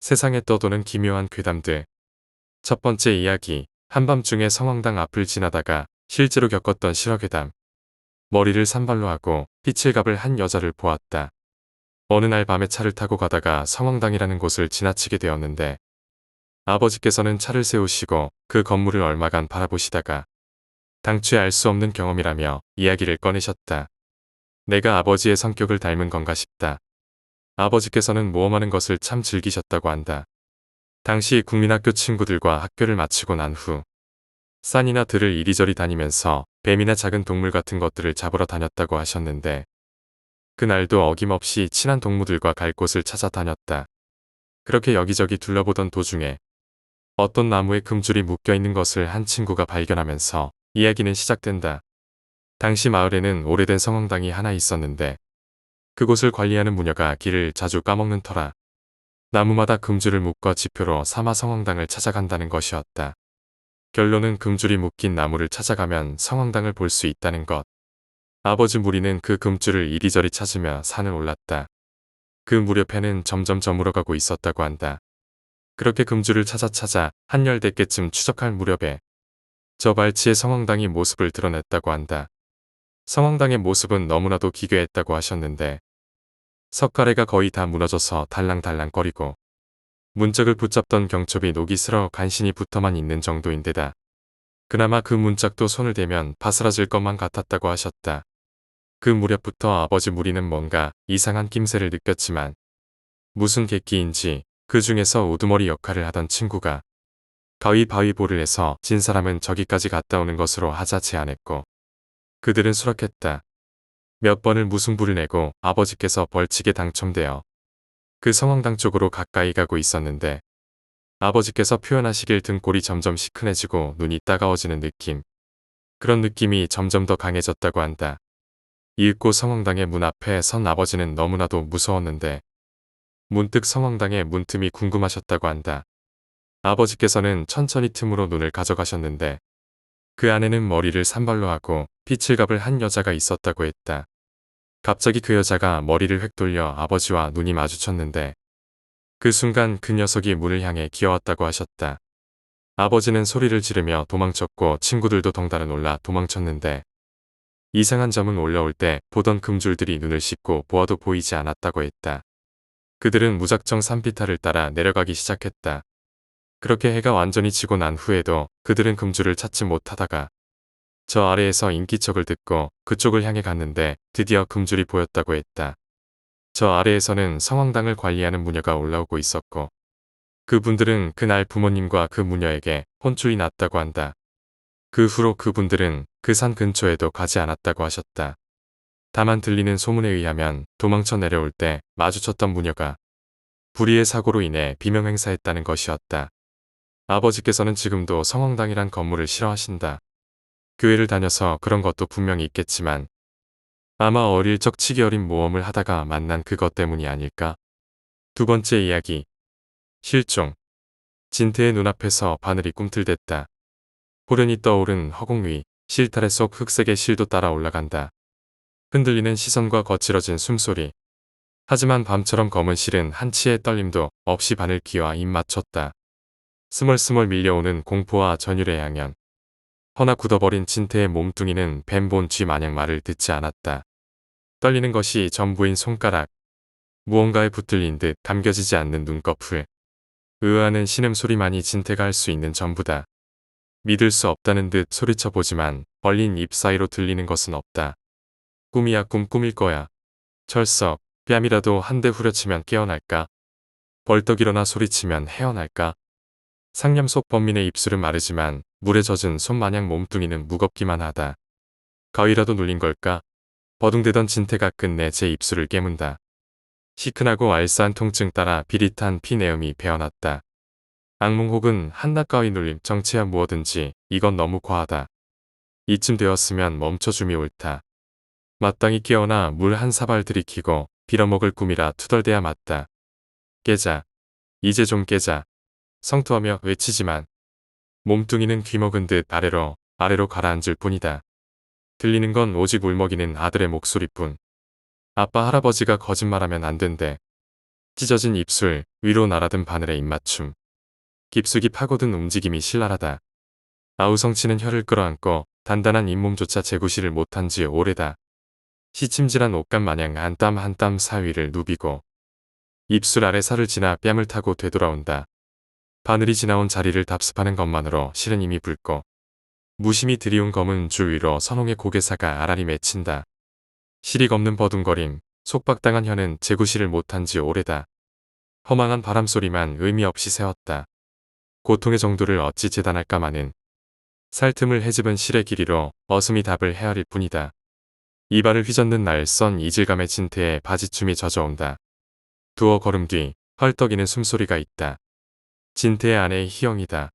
세상에 떠도는 기묘한 괴담들. 첫 번째 이야기. 한밤중에 성황당 앞을 지나다가 실제로 겪었던 실화괴담. 머리를 산발로 하고 피칠갑을 한 여자를 보았다. 어느 날 밤에 차를 타고 가다가 성황당이라는 곳을 지나치게 되었는데 아버지께서는 차를 세우시고 그 건물을 얼마간 바라보시다가 당최 알 수 없는 경험이라며 이야기를 꺼내셨다. 내가 아버지의 성격을 닮은 건가 싶다. 아버지께서는 모험하는 것을 참 즐기셨다고 한다. 당시 국민학교 친구들과 학교를 마치고 난 후 산이나 들을 이리저리 다니면서 뱀이나 작은 동물 같은 것들을 잡으러 다녔다고 하셨는데 그날도 어김없이 친한 동무들과 갈 곳을 찾아다녔다. 그렇게 여기저기 둘러보던 도중에 어떤 나무에 금줄이 묶여있는 것을 한 친구가 발견하면서 이야기는 시작된다. 당시 마을에는 오래된 성황당이 하나 있었는데 그곳을 관리하는 무녀가 길을 자주 까먹는 터라 나무마다 금줄을 묶어 지표로 삼아 성황당을 찾아간다는 것이었다. 결론은 금줄이 묶인 나무를 찾아가면 성황당을 볼 수 있다는 것. 아버지 무리는 그 금줄을 이리저리 찾으며 산을 올랐다. 그 무렵에는 점점 저물어가고 있었다고 한다. 그렇게 금줄을 찾아 한열댓개쯤 추적할 무렵에 저 발치의 성황당이 모습을 드러냈다고 한다. 성황당의 모습은 너무나도 기괴했다고 하셨는데 석가래가 거의 다 무너져서 달랑달랑거리고 문짝을 붙잡던 경첩이 녹이 슬어 간신히 붙어만 있는 정도인데다 그나마 그 문짝도 손을 대면 바스라질 것만 같았다고 하셨다. 그 무렵부터 아버지 무리는 뭔가 이상한 낌새를 느꼈지만 무슨 객기인지 그 중에서 우두머리 역할을 하던 친구가 가위바위보를 해서 진 사람은 저기까지 갔다 오는 것으로 하자 제안했고 그들은 수락했다. 몇 번을 무승부를 내고 아버지께서 벌칙에 당첨되어 그 성황당 쪽으로 가까이 가고 있었는데 아버지께서 표현하시길 등골이 점점 시큰해지고 눈이 따가워지는 느낌. 그런 느낌이 점점 더 강해졌다고 한다. 이윽고 성황당의 문 앞에 선 아버지는 너무나도 무서웠는데 문득 성황당의 문틈이 궁금하셨다고 한다. 아버지께서는 천천히 틈으로 눈을 가져가셨는데 그 안에는 머리를 산발로 하고 피칠갑을 한 여자가 있었다고 했다. 갑자기 그 여자가 머리를 획 돌려 아버지와 눈이 마주쳤는데 그 순간 그 녀석이 문을 향해 기어왔다고 하셨다. 아버지는 소리를 지르며 도망쳤고 친구들도 덩달아 놀라 도망쳤는데 이상한 점은 올라올 때 보던 금줄들이 눈을 씻고 보아도 보이지 않았다고 했다. 그들은 무작정 산비탈을 따라 내려가기 시작했다. 그렇게 해가 완전히 지고 난 후에도 그들은 금줄을 찾지 못하다가 저 아래에서 인기척을 듣고 그쪽을 향해 갔는데 드디어 금줄이 보였다고 했다. 저 아래에서는 성황당을 관리하는 무녀가 올라오고 있었고 그분들은 그날 부모님과 그 무녀에게 혼쭐이 났다고 한다. 그 후로 그분들은 그 산 근처에도 가지 않았다고 하셨다. 다만 들리는 소문에 의하면 도망쳐 내려올 때 마주쳤던 무녀가 불의의 사고로 인해 비명행사했다는 것이었다. 아버지께서는 지금도 성황당이란 건물을 싫어하신다. 교회를 다녀서 그런 것도 분명히 있겠지만 아마 어릴 적 치기 어린 모험을 하다가 만난 그것 때문이 아닐까? 두 번째 이야기. 실종. 진태의 눈앞에서 바늘이 꿈틀댔다. 호련히 떠오른 허공 위 실타래 속 흑색의 실도 따라 올라간다. 흔들리는 시선과 거칠어진 숨소리. 하지만 밤처럼 검은 실은 한치의 떨림도 없이 바늘 귀와 입 맞췄다. 스멀스멀 밀려오는 공포와 전율의 양연. 허나 굳어버린 진태의 몸뚱이는 뱀본 쥐 마냥 말을 듣지 않았다. 떨리는 것이 전부인 손가락. 무언가에 붙들린 듯 감겨지지 않는 눈꺼풀. 으하는 신음소리만이 진태가 할 수 있는 전부다. 믿을 수 없다는 듯 소리쳐보지만 벌린 입 사이로 들리는 것은 없다. 꿈이야 꿈일 거야. 철썩, 뺨이라도 한 대 후려치면 깨어날까? 벌떡 일어나 소리치면 헤어날까? 상념 속 범민의 입술은 마르지만 물에 젖은 손마냥 몸뚱이는 무겁기만 하다. 가위라도 눌린 걸까? 버둥대던 진태가 끝내 제 입술을 깨문다. 시큰하고 알싸한 통증 따라 비릿한 피내음이 배어났다. 악몽 혹은 한낱 가위 눌림 정체야 무엇든지 이건 너무 과하다. 이쯤 되었으면 멈춰줌이 옳다. 마땅히 깨어나 물 한 사발 들이키고 빌어먹을 꿈이라 투덜대야 맞다. 깨자. 이제 좀 깨자. 성투하며 외치지만 몸뚱이는 귀먹은 듯 아래로 가라앉을 뿐이다. 들리는 건 오직 울먹이는 아들의 목소리뿐. 아빠 할아버지가 거짓말하면 안 된대. 찢어진 입술, 위로 날아든 바늘의 입맞춤. 깊숙이 파고든 움직임이 신랄하다. 아우성치는 혀를 끌어안고 단단한 잇몸조차 재구시를 못한 지 오래다. 시침질한 옷감 마냥 한 땀 한 땀 사위를 누비고 입술 아래 살을 지나 뺨을 타고 되돌아온다. 바늘이 지나온 자리를 답습하는 것만으로 실은 이미 붉고 무심히 들이운 검은 줄 위로 선홍의 고개사가 아라리 맺힌다. 실익 없는 버둥거림, 속박당한 혀는 재구시를 못한 지 오래다. 허망한 바람소리만 의미 없이 세웠다. 고통의 정도를 어찌 재단할까마는 살틈을 헤집은 실의 길이로 어슴이 답을 헤아릴 뿐이다. 이발을 휘젓는 날선 이질감의 진태에 바지춤이 젖어온다. 두어 걸음 뒤 헐떡이는 숨소리가 있다. 진태의 아내의 희영이다.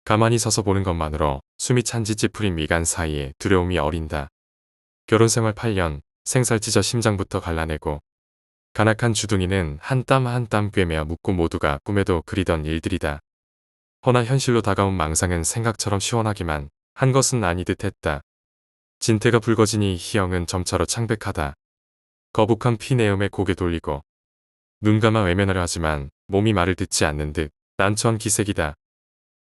가만히 서서 보는 것만으로 숨이 찬지 찌푸린 미간 사이에 두려움이 어린다. 결혼생활 8년, 생살 찢어 심장부터 갈라내고 간악한 주둥이는 한 땀 한 땀 꿰매어 묻고 모두가 꿈에도 그리던 일들이다. 허나 현실로 다가온 망상은 생각처럼 시원하기만 한 것은 아니듯 했다. 진태가 붉어지니 희영은 점차로 창백하다. 거북한 피내음에 고개 돌리고 눈 감아 외면하려 하지만 몸이 말을 듣지 않는 듯 난처한 기색이다.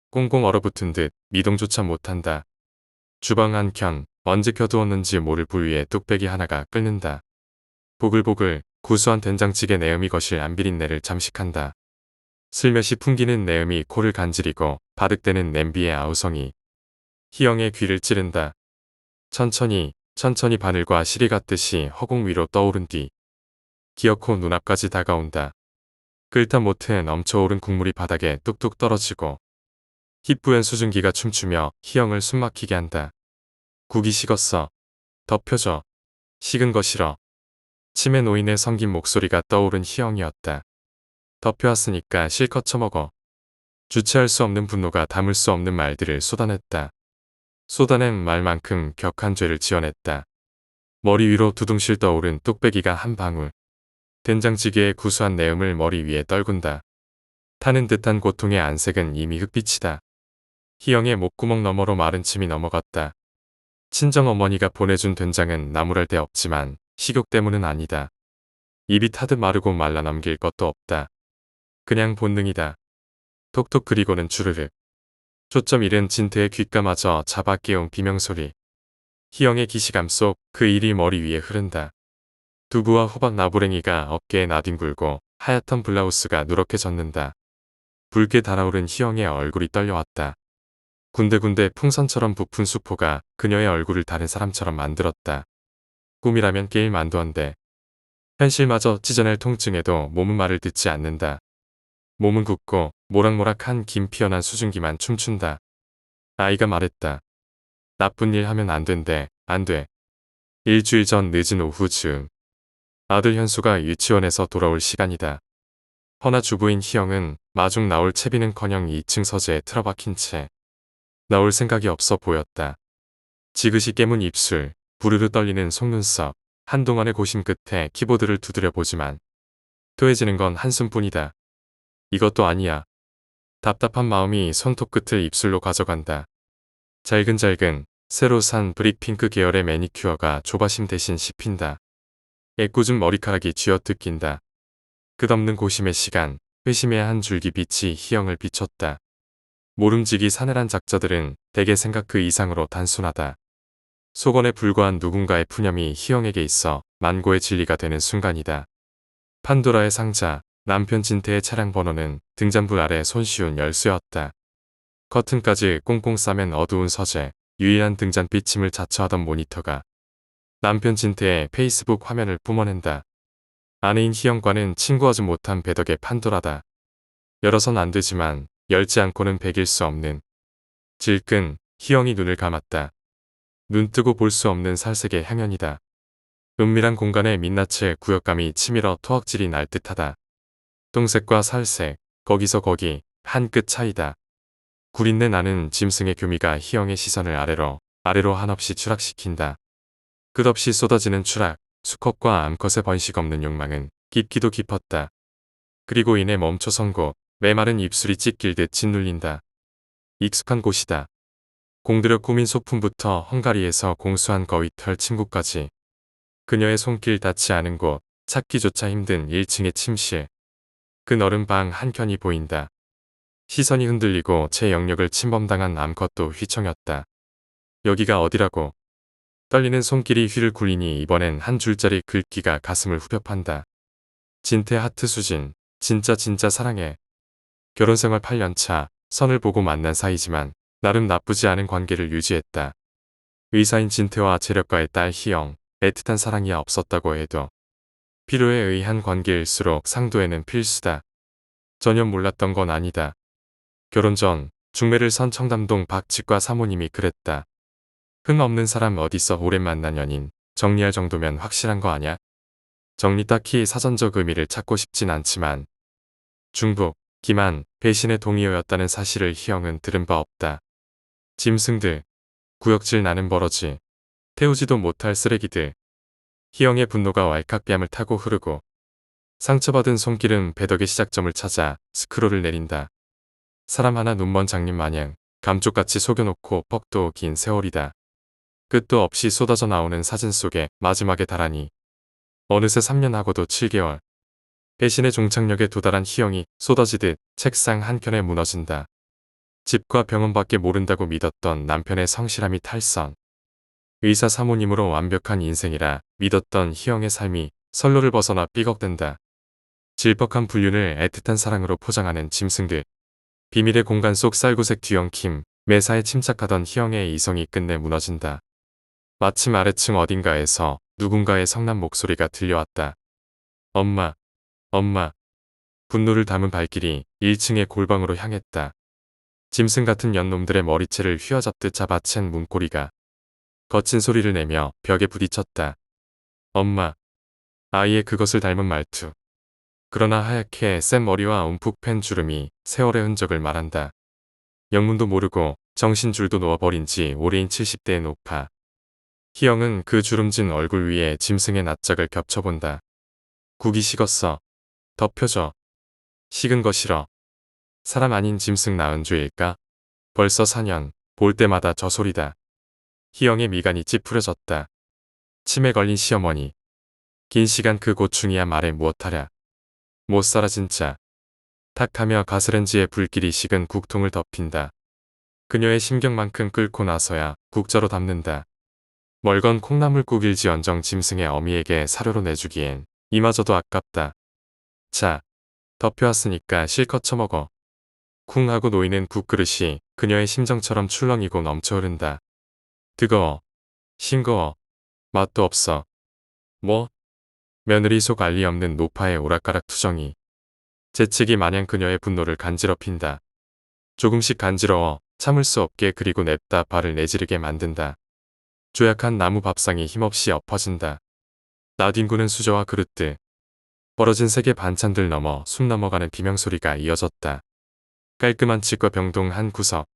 꽁꽁 얼어붙은 듯 미동조차 못한다. 주방 한켠 언제 켜두었는지 모를 불 위에 뚝배기 하나가 끓는다. 보글보글 구수한 된장찌개 내음이 거실 안비린내를 잠식한다. 슬며시 풍기는 내음이 코를 간지리고 바득대는 냄비의 아우성이 희영의 귀를 찌른다. 천천히 바늘과 실이 같듯이 허공 위로 떠오른 뒤 기어코 눈앞까지 다가온다. 끓다 못해 넘쳐오른 국물이 바닥에 뚝뚝 떨어지고 희뿌연 수증기가 춤추며 희영을 숨막히게 한다. 국이 식었어. 덮여줘. 식은 거 싫어. 치매 노인의 성긴 목소리가 떠오른 희영이었다. 덮여왔으니까 실컷 처먹어. 주체할 수 없는 분노가 담을 수 없는 말들을 쏟아냈다. 쏟아낸 말만큼 격한 죄를 지어냈다. 머리 위로 두둥실 떠오른 뚝배기가 한 방울. 된장찌개의 구수한 내음을 머리 위에 떨군다. 타는 듯한 고통의 안색은 이미 흑빛이다. 희영의 목구멍 너머로 마른 침이 넘어갔다. 친정어머니가 보내준 된장은 나무랄 데 없지만 식욕 때문은 아니다. 입이 타듯 마르고 말라 남길 것도 없다. 그냥 본능이다. 톡톡 그리고는 주르륵. 초점 잃은 진태의 귓가마저 잡아 깨운 비명소리. 희영의 기시감 속 그 일이 머리 위에 흐른다. 두부와 호박 나부랭이가 어깨에 나뒹굴고 하얗던 블라우스가 누렇게 젖는다. 붉게 달아오른 희영의 얼굴이 떨려왔다. 군데군데 풍선처럼 부푼 수포가 그녀의 얼굴을 다른 사람처럼 만들었다. 꿈이라면 게임 만두한데 현실마저 찢어낼 통증에도 몸은 말을 듣지 않는다. 몸은 굳고 모락모락한 긴 피어난 수증기만 춤춘다. 아이가 말했다. 나쁜 일 하면 안 된대. 안 돼. 일주일 전 늦은 오후 즈음. 아들 현수가 유치원에서 돌아올 시간이다. 허나 주부인 희영은 마중 나올 채비는커녕 2층 서재에 틀어박힌 채 나올 생각이 없어 보였다. 지그시 깨문 입술, 부르르 떨리는 속눈썹, 한동안의 고심 끝에 키보드를 두드려 보지만 토해지는 건 한숨뿐이다. 이것도 아니야. 답답한 마음이 손톱 끝을 입술로 가져간다. 잘근잘근 새로 산 브릭핑크 계열의 매니큐어가 조바심 대신 씹힌다. 애꿎은 머리카락이 쥐어뜯긴다. 끝없는 고심의 시간, 회심의 한 줄기 빛이 희영을 비췄다. 모름지기 사내란 작자들은 대개 생각 그 이상으로 단순하다. 속언에 불과한 누군가의 푸념이 희영에게 있어 만고의 진리가 되는 순간이다. 판도라의 상자, 남편 진태의 차량 번호는 등잔불 아래 손쉬운 열쇠였다. 커튼까지 꽁꽁 싸맨 어두운 서재, 유일한 등잔빛 침을 자처하던 모니터가 남편 진태의 페이스북 화면을 뿜어낸다. 아내인 희영과는 친구하지 못한 배덕의 판도라다. 열어선 안 되지만 열지 않고는 배길 수 없는. 질끈 희영이 눈을 감았다. 눈 뜨고 볼 수 없는 살색의 향연이다. 은밀한 공간의 민낯의 구역감이 치밀어 토악질이 날 듯하다. 똥색과 살색, 거기서 거기, 한 끗 차이다. 구린내 나는 짐승의 교미가 희영의 시선을 아래로 한없이 추락시킨다. 끝없이 쏟아지는 추락, 수컷과 암컷의 번식 없는 욕망은 깊기도 깊었다. 그리고 이내 멈춰선 곳, 메마른 입술이 찢길 듯 짓눌린다. 익숙한 곳이다. 공들여 꾸민 소품부터 헝가리에서 공수한 거위털 침구까지. 그녀의 손길 닿지 않은 곳, 찾기조차 힘든 1층의 침실. 그 넓은 방 한켠이 보인다. 시선이 흔들리고 제 영역을 침범당한 암컷도 휘청였다. 여기가 어디라고? 떨리는 손길이 휘를 굴리니 이번엔 한 줄짜리 글귀가 가슴을 후벼 판다. 진태 하트 수진, 진짜 사랑해. 결혼생활 8년차, 선을 보고 만난 사이지만 나름 나쁘지 않은 관계를 유지했다. 의사인 진태와 재력가의 딸 희영, 애틋한 사랑이 없었다고 해도 필요에 의한 관계일수록 상도에는 필수다. 전혀 몰랐던 건 아니다. 결혼 전 중매를 선 청담동 박치과 사모님이 그랬다. 흥 없는 사람 어딨어 오랜 만난 연인 정리할 정도면 확실한 거 아냐? 정리 딱히 사전적 의미를 찾고 싶진 않지만 중북, 기만, 배신의 동의어였다는 사실을 희영은 들은 바 없다. 짐승들, 구역질 나는 버러지, 태우지도 못할 쓰레기들. 희영의 분노가 왈칵 뺨을 타고 흐르고 상처받은 손길은 배덕의 시작점을 찾아 스크롤을 내린다. 사람 하나 눈먼 장님 마냥 감쪽같이 속여놓고 퍽도 긴 세월이다. 끝도 없이 쏟아져 나오는 사진 속에 마지막에 달하니 어느새 3년하고도 7개월. 배신의 종착역에 도달한 희영이 쏟아지듯 책상 한켠에 무너진다. 집과 병원밖에 모른다고 믿었던 남편의 성실함이 탈선. 의사 사모님으로 완벽한 인생이라 믿었던 희영의 삶이 선로를 벗어나 삐걱댄다. 질퍽한 불륜을 애틋한 사랑으로 포장하는 짐승들. 비밀의 공간 속 쌀구색 뒤엉킴, 매사에 침착하던 희영의 이성이 끝내 무너진다. 마침 아래층 어딘가에서 누군가의 성난 목소리가 들려왔다. 엄마, 엄마. 분노를 담은 발길이 1층의 골방으로 향했다. 짐승 같은 연놈들의 머리채를 휘어잡듯 잡아챈 문고리가 거친 소리를 내며 벽에 부딪혔다. 엄마. 아이의 그것을 닮은 말투. 그러나 하얗게 센 머리와 움푹 팬 주름이 세월의 흔적을 말한다. 영문도 모르고 정신줄도 놓아버린 지 오래인 70대의 노파. 희영은 그 주름진 얼굴 위에 짐승의 낯짝을 겹쳐본다. 국이 식었어. 덮여줘. 식은 거 싫어. 사람 아닌 짐승 낳은 죄일까? 벌써 4년, 볼 때마다 저 소리다. 희영의 미간이 찌푸려졌다. 치매 걸린 시어머니. 긴 시간 그 고충이야 말해 무엇하랴. 못 살아 진짜. 탁하며 가스렌지에 불길이 식은 국통을 덮인다. 그녀의 심경만큼 끓고 나서야 국자로 담는다. 멀건 콩나물국일지언정 짐승의 어미에게 사료로 내주기엔 이마저도 아깝다. 자, 덮여왔으니까 실컷 처먹어. 쿵 하고 놓이는 국그릇이 그녀의 심정처럼 출렁이고 넘쳐 흐른다. 뜨거워. 싱거워. 맛도 없어. 뭐? 며느리 속 알리 없는 노파의 오락가락 투정이 재채기 마냥 그녀의 분노를 간지럽힌다. 조금씩 간지러워 참을 수 없게 그리고 냅다 발을 내지르게 만든다. 조약한 나무 밥상이 힘없이 엎어진다. 나뒹구는 수저와 그릇들. 벌어진 세계 반찬들 넘어 숨 넘어가는 비명소리가 이어졌다. 깔끔한 치과 병동 한 구석.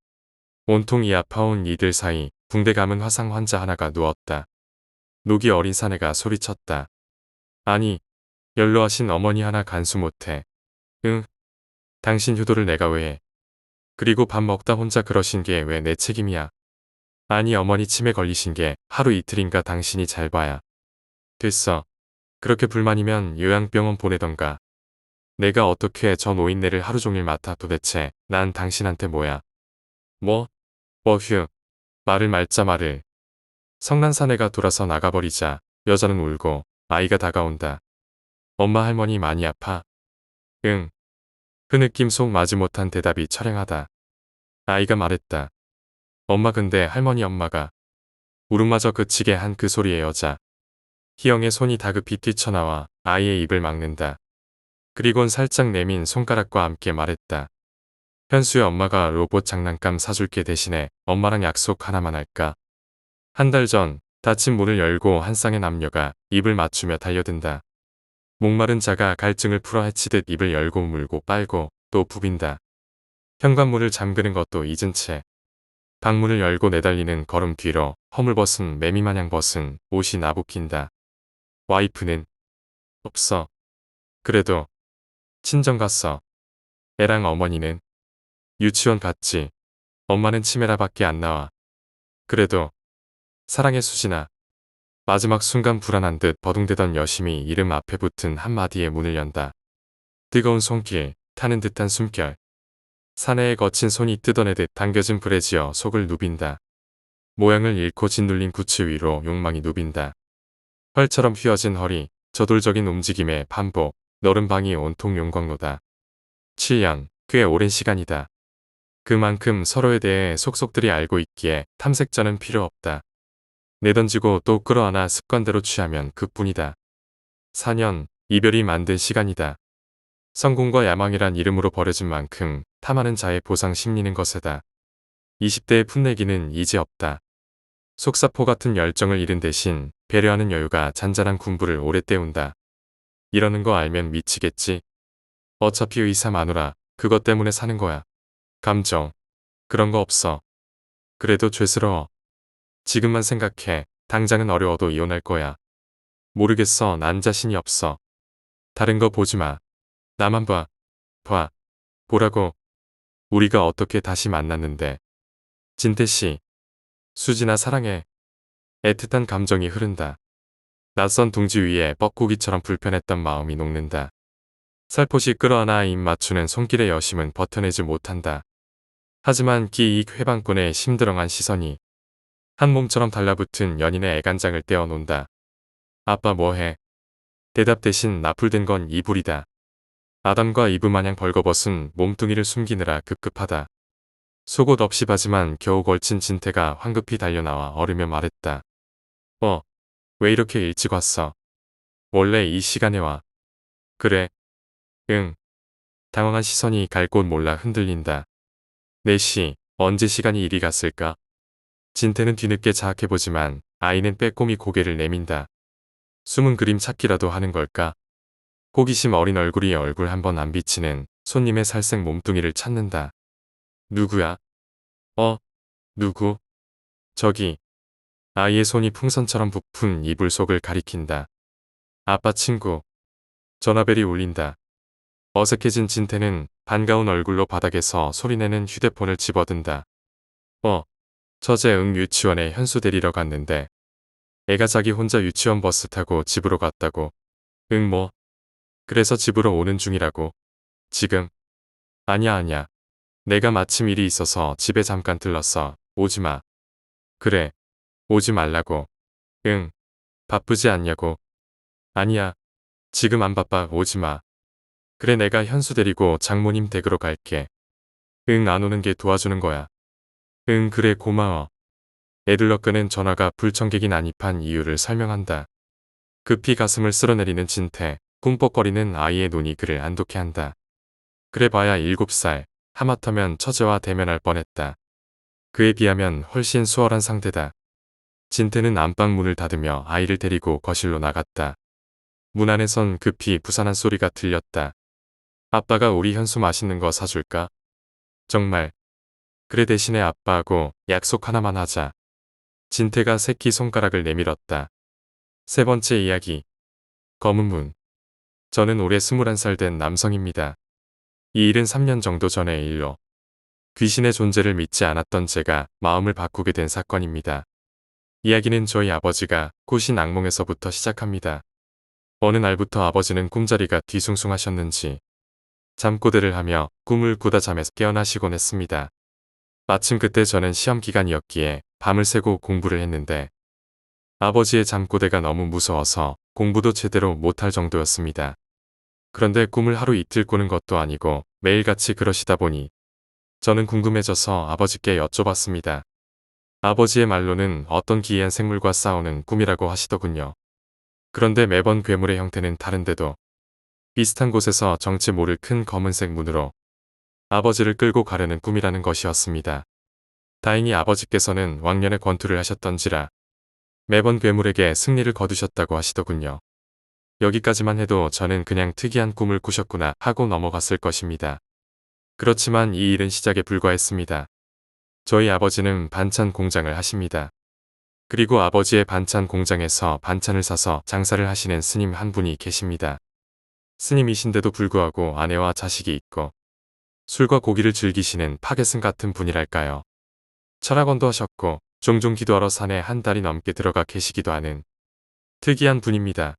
온통 이 아파온 이들 사이 붕대 감은 화상 환자 하나가 누웠다. 녹이 어린 사내가 소리쳤다. 아니, 연로하신 어머니 하나 간수 못해. 응. 당신 효도를 내가 왜 해. 그리고 밥 먹다 혼자 그러신 게 왜 내 책임이야. 아니 어머니 치매 걸리신 게 하루 이틀인가 당신이 잘 봐야. 됐어. 그렇게 불만이면 요양병원 보내던가. 내가 어떻게 저 노인네를 하루 종일 맡아 도대체 난 당신한테 뭐야. 뭐? 휴. 말을 말자 말을. 성난 사내가 돌아서 나가버리자 여자는 울고 아이가 다가온다. 엄마 할머니 많이 아파? 응. 그 느낌 속 마지못한 대답이 처량하다. 아이가 말했다. 엄마 근데 할머니 엄마가. 울음마저 그치게 한 그 소리의 여자. 희영의 손이 다급히 뛰쳐나와 아이의 입을 막는다. 그리곤 살짝 내민 손가락과 함께 말했다. 현수의 엄마가 로봇 장난감 사줄게 대신에 엄마랑 약속 하나만 할까? 한 달 전 닫힌 문을 열고 한 쌍의 남녀가 입을 맞추며 달려든다. 목마른 자가 갈증을 풀어 헤치듯 입을 열고 물고 빨고 또 부빈다. 현관문을 잠그는 것도 잊은 채 방문을 열고 내달리는 걸음 뒤로 허물벗은 매미마냥 벗은 옷이 나부낀다. 와이프는? 없어. 그래도 친정 갔어. 애랑 어머니는? 유치원 갔지. 엄마는 치매라 밖에 안 나와. 그래도 사랑해 수진아. 마지막 순간 불안한 듯 버둥대던 여심이 이름 앞에 붙은 한마디에 문을 연다. 뜨거운 손길, 타는 듯한 숨결. 사내에 거친 손이 뜯어내듯 당겨진 불에 지어 속을 누빈다. 모양을 잃고 짓눌린 구치 위로 욕망이 누빈다. 활처럼 휘어진 허리, 저돌적인 움직임의 반복, 너른 방이 온통 용광로다. 7년, 꽤 오랜 시간이다. 그만큼 서로에 대해 속속들이 알고 있기에 탐색자는 필요 없다. 내던지고 또 끌어안아 습관대로 취하면 그뿐이다. 4년, 이별이 만든 시간이다. 성공과 야망이란 이름으로 버려진 만큼 탐하는 자의 보상 심리는 거세다. 20대의 풋내기는 이제 없다. 속사포 같은 열정을 잃은 대신 배려하는 여유가 잔잔한 군부를 오래 때운다. 이러는 거 알면 미치겠지. 어차피 의사 마누라, 그것 때문에 사는 거야. 감정. 그런 거 없어. 그래도 죄스러워. 지금만 생각해. 당장은 어려워도 이혼할 거야. 모르겠어. 난 자신이 없어. 다른 거 보지 마. 나만 봐. 봐. 보라고. 우리가 어떻게 다시 만났는데. 진태씨. 수진아 사랑해. 애틋한 감정이 흐른다. 낯선 둥지 위에 뻐꾸기처럼 불편했던 마음이 녹는다. 살포시 끌어안아 입 맞추는 손길의 여심은 버텨내지 못한다. 하지만 기익 회방꾼의 심드렁한 시선이 한 몸처럼 달라붙은 연인의 애간장을 떼어논다. 아빠 뭐해? 대답 대신 나풀된 건 이불이다. 아담과 이브 마냥 벌거벗은 몸뚱이를 숨기느라 급급하다. 속옷 없이 바지만 겨우 걸친 진태가 황급히 달려나와 얼으며 말했다. 왜 이렇게 일찍 왔어? 원래 이 시간에 와. 그래. 응. 당황한 시선이 갈 곳 몰라 흔들린다. 4시, 언제 시간이 이리 갔을까? 진태는 뒤늦게 자학해보지만 아이는 빼꼼히 고개를 내민다. 숨은 그림 찾기라도 하는 걸까? 호기심 어린 얼굴이 얼굴 한 번 안 비치는 손님의 살색 몸뚱이를 찾는다. 누구야? 누구? 저기. 아이의 손이 풍선처럼 부푼 이불 속을 가리킨다. 아빠 친구. 전화벨이 울린다. 어색해진 진태는 반가운 얼굴로 바닥에서 소리내는 휴대폰을 집어든다. 처제 유치원에 현수 데리러 갔는데 애가 자기 혼자 유치원 버스 타고 집으로 갔다고. 뭐. 그래서 집으로 오는 중이라고. 지금? 아니야. 내가 마침 일이 있어서 집에 잠깐 들렀어. 오지마. 그래. 오지 말라고. 바쁘지 않냐고. 아니야. 지금 안 바빠. 오지마. 그래 내가 현수 데리고 장모님 댁으로 갈게. 안 오는 게 도와주는 거야. 그래 고마워. 애들러 끄는 전화가 불청객이 난입한 이유를 설명한다. 급히 가슴을 쓸어내리는 진태, 꿈뻑거리는 아이의 눈이 그를 안독해 한다. 그래 봐야 7살, 하마터면 처제와 대면할 뻔했다. 그에 비하면 훨씬 수월한 상대다. 진태는 안방 문을 닫으며 아이를 데리고 거실로 나갔다. 문 안에선 급히 부산한 소리가 들렸다. 아빠가 우리 현수 맛있는 거 사줄까? 정말. 그래 대신에 아빠하고 약속 하나만 하자. 진태가 새끼 손가락을 내밀었다. 세 번째 이야기. 검은 문. 저는 올해 21살 된 남성입니다. 이 일은 3년 정도 전의 일로. 귀신의 존재를 믿지 않았던 제가 마음을 바꾸게 된 사건입니다. 이야기는 저희 아버지가 꾸신 악몽에서부터 시작합니다. 어느 날부터 아버지는 꿈자리가 뒤숭숭하셨는지 잠꼬대를 하며 꿈을 꾸다 잠에서 깨어나시곤 했습니다. 마침 그때 저는 시험 기간이었기에 밤을 새고 공부를 했는데 아버지의 잠꼬대가 너무 무서워서 공부도 제대로 못할 정도였습니다. 그런데 꿈을 하루 이틀 꾸는 것도 아니고 매일같이 그러시다 보니 저는 궁금해져서 아버지께 여쭤봤습니다. 아버지의 말로는 어떤 기이한 생물과 싸우는 꿈이라고 하시더군요. 그런데 매번 괴물의 형태는 다른데도 비슷한 곳에서 정체 모를 큰 검은색 문으로 아버지를 끌고 가려는 꿈이라는 것이었습니다. 다행히 아버지께서는 왕년에 권투를 하셨던지라 매번 괴물에게 승리를 거두셨다고 하시더군요. 여기까지만 해도 저는 그냥 특이한 꿈을 꾸셨구나 하고 넘어갔을 것입니다. 그렇지만 이 일은 시작에 불과했습니다. 저희 아버지는 반찬 공장을 하십니다. 그리고 아버지의 반찬 공장에서 반찬을 사서 장사를 하시는 스님 한 분이 계십니다. 스님이신데도 불구하고 아내와 자식이 있고 술과 고기를 즐기시는 파괴승 같은 분이랄까요. 철학원도 하셨고 종종 기도하러 산에 한 달이 넘게 들어가 계시기도 하는 특이한 분입니다.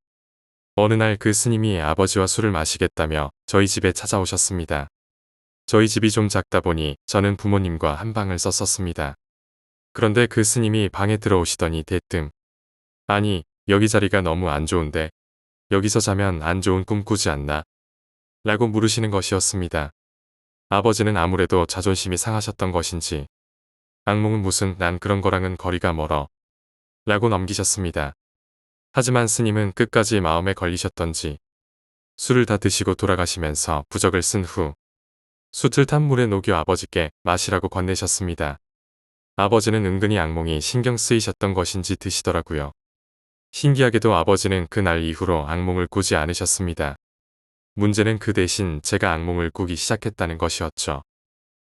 어느 날 그 스님이 아버지와 술을 마시겠다며 저희 집에 찾아오셨습니다. 저희 집이 좀 작다 보니 저는 부모님과 한 방을 썼었습니다. 그런데 그 스님이 방에 들어오시더니 대뜸 아니 여기 자리가 너무 안 좋은데 여기서 자면 안 좋은 꿈 꾸지 않나? 라고 물으시는 것이었습니다. 아버지는 아무래도 자존심이 상하셨던 것인지 악몽은 무슨 난 그런 거랑은 거리가 멀어 라고 넘기셨습니다. 하지만 스님은 끝까지 마음에 걸리셨던지 술을 다 드시고 돌아가시면서 부적을 쓴 후 숯을 탄 물에 녹여 아버지께 마시라고 건네셨습니다. 아버지는 은근히 악몽이 신경 쓰이셨던 것인지 드시더라고요. 신기하게도 아버지는 그날 이후로 악몽을 꾸지 않으셨습니다. 문제는 그 대신 제가 악몽을 꾸기 시작했다는 것이었죠.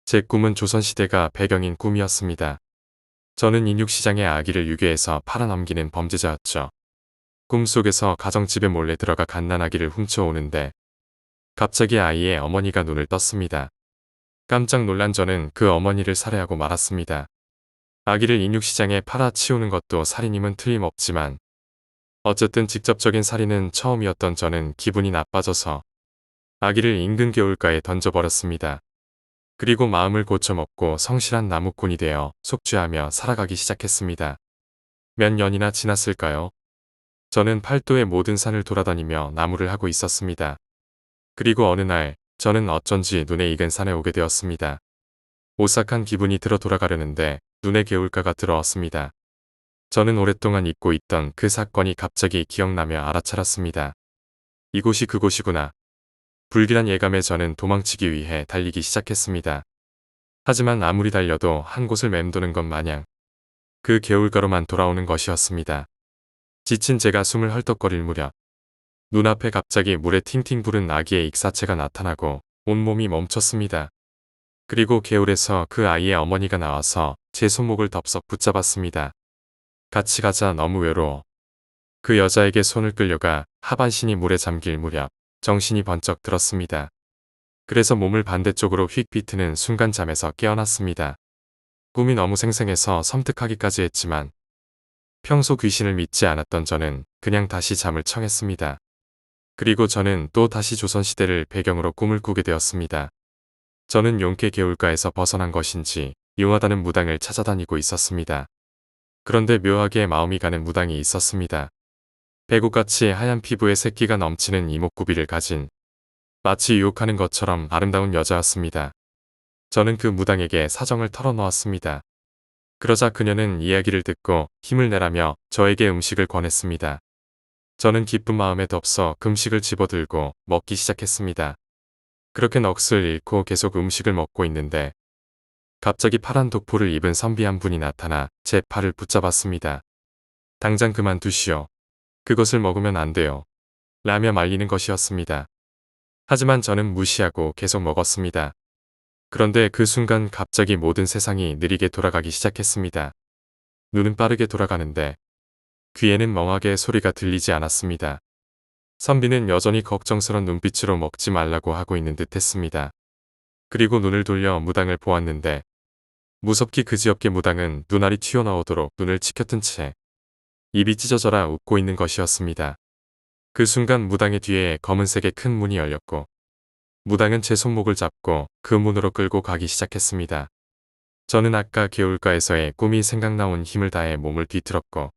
제 꿈은 조선시대가 배경인 꿈이었습니다. 저는 인육시장의 아기를 유괴해서 팔아넘기는 범죄자였죠. 꿈속에서 가정집에 몰래 들어가 갓난아기를 훔쳐오는데 갑자기 아이의 어머니가 눈을 떴습니다. 깜짝 놀란 저는 그 어머니를 살해하고 말았습니다. 아기를 인육시장에 팔아치우는 것도 살인임은 틀림없지만 어쨌든 직접적인 살인은 처음이었던 저는 기분이 나빠져서 아기를 인근 개울가에 던져버렸습니다. 그리고 마음을 고쳐먹고 성실한 나무꾼이 되어 속죄하며 살아가기 시작했습니다. 몇 년이나 지났을까요? 저는 팔도의 모든 산을 돌아다니며 나무를 하고 있었습니다. 그리고 어느 날 저는 어쩐지 눈에 익은 산에 오게 되었습니다. 오싹한 기분이 들어 돌아가려는데 눈에 개울가가 들어왔습니다. 저는 오랫동안 잊고 있던 그 사건이 갑자기 기억나며 알아차렸습니다. 이곳이 그곳이구나. 불길한 예감에 저는 도망치기 위해 달리기 시작했습니다. 하지만 아무리 달려도 한 곳을 맴도는 것 마냥 그 개울가로만 돌아오는 것이었습니다. 지친 제가 숨을 헐떡거릴 무렵 눈앞에 갑자기 물에 팅팅 부른 아기의 익사체가 나타나고 온몸이 멈췄습니다. 그리고 개울에서 그 아이의 어머니가 나와서 제 손목을 덥석 붙잡았습니다. 같이 가자 너무 외로워. 그 여자에게 손을 끌려가 하반신이 물에 잠길 무렵 정신이 번쩍 들었습니다. 그래서 몸을 반대쪽으로 휙 비트는 순간 잠에서 깨어났습니다. 꿈이 너무 생생해서 섬뜩하기까지 했지만 평소 귀신을 믿지 않았던 저는 그냥 다시 잠을 청했습니다. 그리고 저는 또 다시 조선시대를 배경으로 꿈을 꾸게 되었습니다. 저는 용케 개울가에서 벗어난 것인지 용하다는 무당을 찾아다니고 있었습니다. 그런데 묘하게 마음이 가는 무당이 있었습니다. 배구같이 하얀 피부에 새끼가 넘치는 이목구비를 가진 마치 유혹하는 것처럼 아름다운 여자였습니다. 저는 그 무당에게 사정을 털어놓았습니다. 그러자 그녀는 이야기를 듣고 힘을 내라며 저에게 음식을 권했습니다. 저는 기쁜 마음에 덥석 금식을 집어들고 먹기 시작했습니다. 그렇게 넋을 잃고 계속 음식을 먹고 있는데 갑자기 파란 독포를 입은 선비한 분이 나타나 제 팔을 붙잡았습니다. 당장 그만두시오. 그것을 먹으면 안 돼요. 라며 말리는 것이었습니다. 하지만 저는 무시하고 계속 먹었습니다. 그런데 그 순간 갑자기 모든 세상이 느리게 돌아가기 시작했습니다. 눈은 빠르게 돌아가는데 귀에는 멍하게 소리가 들리지 않았습니다. 선비는 여전히 걱정스런 눈빛으로 먹지 말라고 하고 있는 듯 했습니다. 그리고 눈을 돌려 무당을 보았는데 무섭기 그지없게 무당은 눈알이 튀어나오도록 눈을 치켜뜬 채 입이 찢어져라 웃고 있는 것이었습니다. 그 순간 무당의 뒤에 검은색의 큰 문이 열렸고 무당은 제 손목을 잡고 그 문으로 끌고 가기 시작했습니다. 저는 아까 개울가에서의 꿈이 생각나온 힘을 다해 몸을 뒤틀었고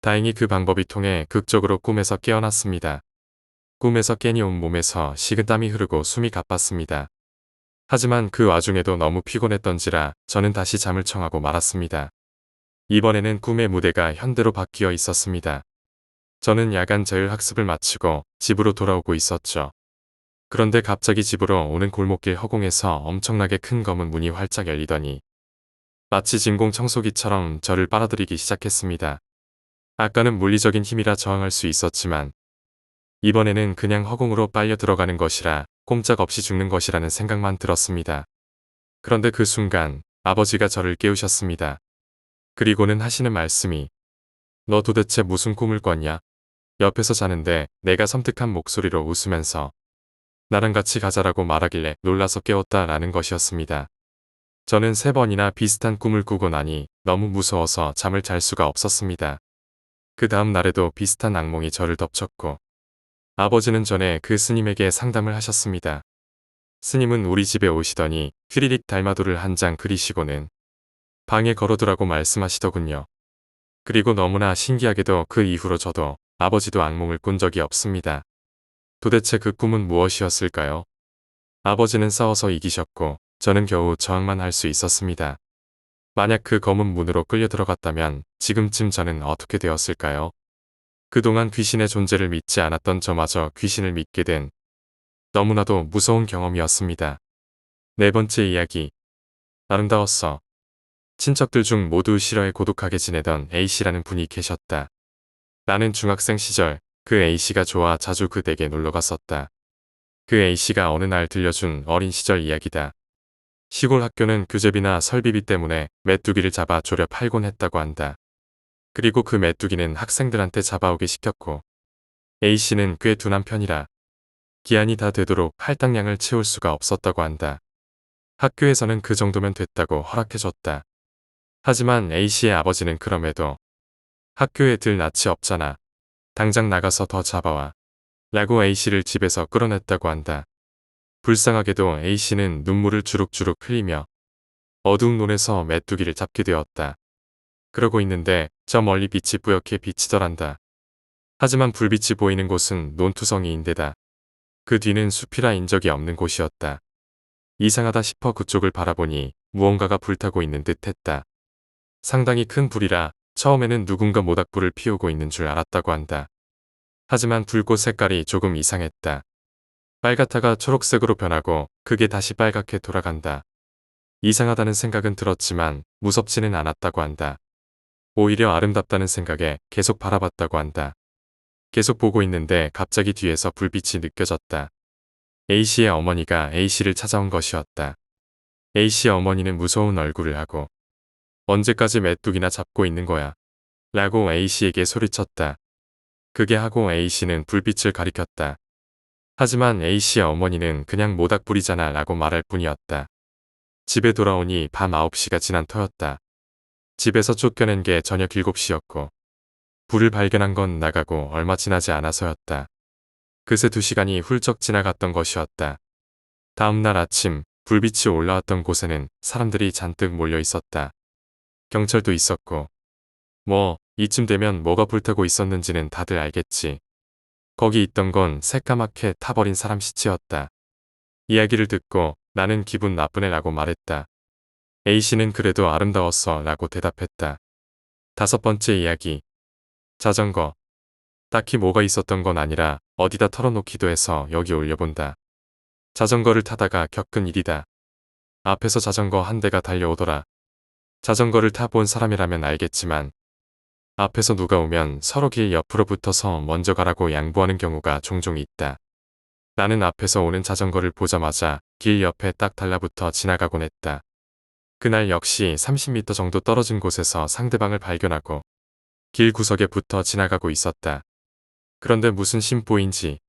다행히 그 방법이 통해 극적으로 꿈에서 깨어났습니다. 꿈에서 깨니 온 몸에서 식은땀이 흐르고 숨이 가빴습니다. 하지만 그 와중에도 너무 피곤했던지라 저는 다시 잠을 청하고 말았습니다. 이번에는 꿈의 무대가 현대로 바뀌어 있었습니다. 저는 야간 자율 학습을 마치고 집으로 돌아오고 있었죠. 그런데 갑자기 집으로 오는 골목길 허공에서 엄청나게 큰 검은 문이 활짝 열리더니 마치 진공 청소기처럼 저를 빨아들이기 시작했습니다. 아까는 물리적인 힘이라 저항할 수 있었지만 이번에는 그냥 허공으로 빨려 들어가는 것이라 꼼짝없이 죽는 것이라는 생각만 들었습니다. 그런데 그 순간 아버지가 저를 깨우셨습니다. 그리고는 하시는 말씀이 너 도대체 무슨 꿈을 꿨냐? 옆에서 자는데 내가 섬뜩한 목소리로 웃으면서 나랑 같이 가자라고 말하길래 놀라서 깨웠다라는 것이었습니다. 저는 3번이나 비슷한 꿈을 꾸고 나니 너무 무서워서 잠을 잘 수가 없었습니다. 그 다음 날에도 비슷한 악몽이 저를 덮쳤고 아버지는 전에 그 스님에게 상담을 하셨습니다. 스님은 우리 집에 오시더니 휘리릭 달마도를 한 장 그리시고는 방에 걸어두라고 말씀하시더군요. 그리고 너무나 신기하게도 그 이후로 저도 아버지도 악몽을 꾼 적이 없습니다. 도대체 그 꿈은 무엇이었을까요? 아버지는 싸워서 이기셨고 저는 겨우 저항만 할 수 있었습니다. 만약 그 검은 문으로 끌려 들어갔다면 지금쯤 저는 어떻게 되었을까요? 그동안 귀신의 존재를 믿지 않았던 저마저 귀신을 믿게 된 너무나도 무서운 경험이었습니다. 네 번째 이야기. 아름다웠어. 친척들 중 모두 싫어해 고독하게 지내던 A씨라는 분이 계셨다. 나는 중학생 시절 그 A씨가 좋아 자주 그 댁에 놀러 갔었다. 그 A씨가 어느 날 들려준 어린 시절 이야기다. 시골 학교는 교재비나 설비비 때문에 메뚜기를 잡아 졸여 팔곤 했다고 한다. 그리고 그 메뚜기는 학생들한테 잡아오게 시켰고 A씨는 꽤 둔한 편이라 기한이 다 되도록 할당량을 채울 수가 없었다고 한다. 학교에서는 그 정도면 됐다고 허락해줬다. 하지만 A씨의 아버지는 그럼에도 학교에 들 낯이 없잖아. 당장 나가서 더 잡아와. 라고 A씨를 집에서 끌어냈다고 한다. 불쌍하게도 A씨는 눈물을 주룩주룩 흘리며 어두운 논에서 메뚜기를 잡게 되었다. 그러고 있는데 저 멀리 빛이 뿌옇게 비치더란다. 하지만 불빛이 보이는 곳은 논투성이인데다. 그 뒤는 숲이라 인적이 없는 곳이었다. 이상하다 싶어 그쪽을 바라보니 무언가가 불타고 있는 듯 했다. 상당히 큰 불이라 처음에는 누군가 모닥불을 피우고 있는 줄 알았다고 한다. 하지만 불꽃 색깔이 조금 이상했다. 빨갛다가 초록색으로 변하고 그게 다시 빨갛게 돌아간다. 이상하다는 생각은 들었지만 무섭지는 않았다고 한다. 오히려 아름답다는 생각에 계속 바라봤다고 한다. 계속 보고 있는데 갑자기 뒤에서 불빛이 느껴졌다. A씨의 어머니가 A씨를 찾아온 것이었다. A씨의 어머니는 무서운 얼굴을 하고 언제까지 메뚜기나 잡고 있는 거야? 라고 A씨에게 소리쳤다. 그게 하고 A씨는 불빛을 가리켰다. 하지만 A씨의 어머니는 그냥 모닥불이잖아 라고 말할 뿐이었다. 집에 돌아오니 밤 9시가 지난 터였다. 집에서 쫓겨낸 게 저녁 7시였고 불을 발견한 건 나가고 얼마 지나지 않아서였다. 그새 2시간이 훌쩍 지나갔던 것이었다. 다음날 아침 불빛이 올라왔던 곳에는 사람들이 잔뜩 몰려 있었다. 경찰도 있었고 뭐 이쯤 되면 뭐가 불타고 있었는지는 다들 알겠지. 거기 있던 건 새까맣게 타버린 사람 시체였다. 이야기를 듣고 나는 기분 나쁘네 라고 말했다. A씨는 그래도 아름다웠어 라고 대답했다. 다섯 번째 이야기. 자전거. 딱히 뭐가 있었던 건 아니라 어디다 털어놓기도 해서 여기 올려본다. 자전거를 타다가 겪은 일이다. 앞에서 자전거 한 대가 달려오더라. 자전거를 타본 사람이라면 알겠지만 앞에서 누가 오면 서로 길 옆으로 붙어서 먼저 가라고 양보하는 경우가 종종 있다. 나는 앞에서 오는 자전거를 보자마자 길 옆에 딱 달라붙어 지나가곤 했다. 그날 역시 30m 정도 떨어진 곳에서 상대방을 발견하고 길 구석에 붙어 지나가고 있었다. 그런데 무슨 심보인지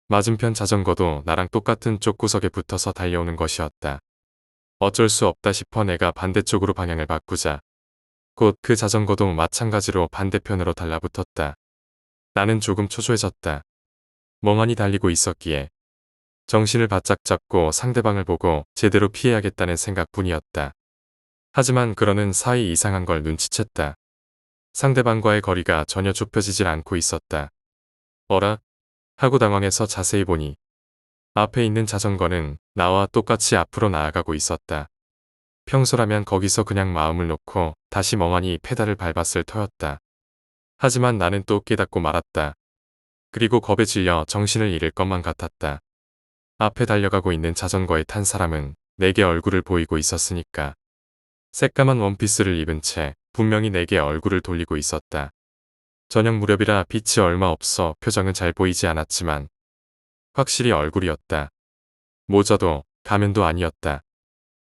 맞은편 자전거도 나랑 똑같은 쪽 구석에 붙어서 달려오는 것이었다. 어쩔 수 없다 싶어 내가 반대쪽으로 방향을 바꾸자 곧 그 자전거도 마찬가지로 반대편으로 달라붙었다. 나는 조금 초조해졌다. 멍하니 달리고 있었기에 정신을 바짝 잡고 상대방을 보고 제대로 피해야겠다는 생각뿐이었다. 하지만 그러는 사이 이상한 걸 눈치챘다. 상대방과의 거리가 전혀 좁혀지질 않고 있었다. 어라? 하고 당황해서 자세히 보니 앞에 있는 자전거는 나와 똑같이 앞으로 나아가고 있었다. 평소라면 거기서 그냥 마음을 놓고 다시 멍하니 페달을 밟았을 터였다. 하지만 나는 또 깨닫고 말았다. 그리고 겁에 질려 정신을 잃을 것만 같았다. 앞에 달려가고 있는 자전거에 탄 사람은 내게 얼굴을 보이고 있었으니까. 새까만 원피스를 입은 채 분명히 내게 얼굴을 돌리고 있었다. 저녁 무렵이라 빛이 얼마 없어 표정은 잘 보이지 않았지만 확실히 얼굴이었다. 모자도 가면도 아니었다.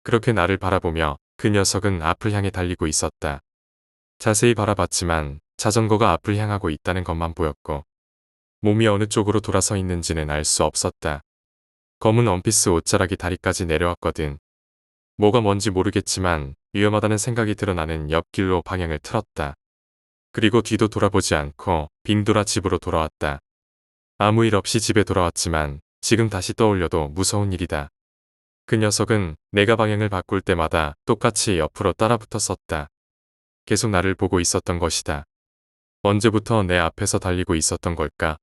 그렇게 나를 바라보며 그 녀석은 앞을 향해 달리고 있었다. 자세히 바라봤지만 자전거가 앞을 향하고 있다는 것만 보였고 몸이 어느 쪽으로 돌아서 있는지는 알 수 없었다. 검은 원피스 옷자락이 다리까지 내려왔거든. 뭐가 뭔지 모르겠지만 위험하다는 생각이 들어 나는 옆길로 방향을 틀었다. 그리고 뒤도 돌아보지 않고 빙돌아 집으로 돌아왔다. 아무 일 없이 집에 돌아왔지만 지금 다시 떠올려도 무서운 일이다. 그 녀석은 내가 방향을 바꿀 때마다 똑같이 옆으로 따라붙었었다. 계속 나를 보고 있었던 것이다. 언제부터 내 앞에서 달리고 있었던 걸까?